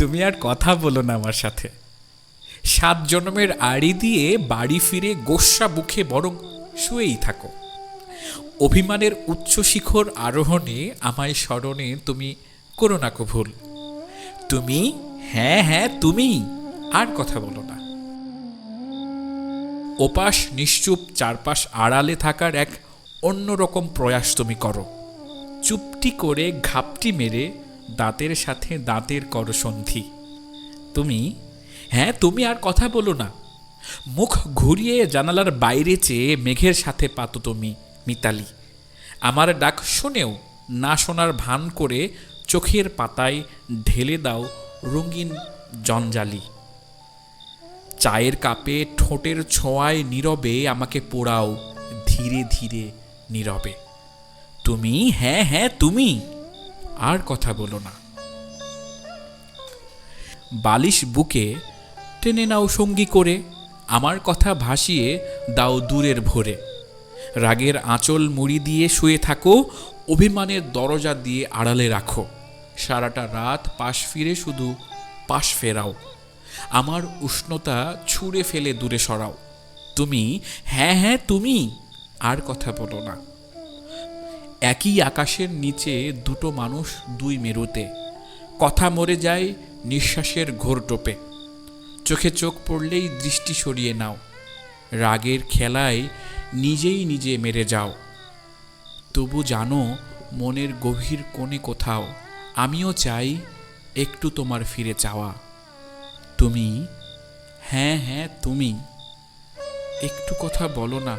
তুমি আর কথা বলো না আমার সাথে। 7 জন্মের আড়ি দিয়ে বাড়ি ফিরে গোস্বা বুকে বরং শুয়েই থাকো। অভিমানের উচ্চ শিখর আরোহণে আমায় স্মরণে তুমি করো না কো ভুল। তুমি, হ্যাঁ হ্যাঁ তুমি, আর কথা বলো না। ওপাশ নিশ্চুপ চারপাশ আড়ালে থাকার এক অন্যরকম প্রয়াস তুমি করো। চুপটি করে ঘাপটি মেরে দাঁতের সাথে দাঁতের করো সন্ধি। তুমি, হ্যাঁ তুমি, আর কথা বলো না। মুখ ঘুরিয়ে জানালার বাইরে চেয়ে মেঘের সাথে পাতো তুমি মিতালি। আমার ডাক শুনেও না শোনার ভান করে চোখের পাতায় ঢেলে দাও রঙিন জঞ্জালি। চায়ের কাপে ঠোঁটের ছোঁয়ায় নীরবে আমাকে পোড়াও ধীরে ধীরে নীরবে। তুমি, হ্যাঁ হ্যাঁ তুমি, আর কথা বলো না। বালিশ বুকে টেনে নাও সঙ্গী করে, আমার কথা ভাসিয়ে দাও দূরের ভোরে। রাগের আঁচল মুড়ি দিয়ে শুয়ে থাকো, অভিমানের দরজা দিয়ে আড়ালে রাখো। সারাটা রাত পাশ ফিরে শুধু পাশ ফেরাও, আমার উষ্ণতা ছুঁড়ে ফেলে দূরে সরাও। তুমি, হ্যাঁ হ্যাঁ তুমি, আর কথা বলো না। একই আকাশের নিচে দুটো মানুষ দুই মেরুতে, কথা মরে যায় নিঃশ্বাসের ঘোর টোপে। চোখে চোখ পড়লেই দৃষ্টি সরিয়ে নাও, রাগের খেলায় নিজেই নিজে মেরে যাও। তবু জানো মনের গভীর কোণে কোথাও আমিও চাই একটু তোমার ফিরে চাওয়া। তুমি, হ্যাঁ হ্যাঁ তুমি, একটু কথা বলো না।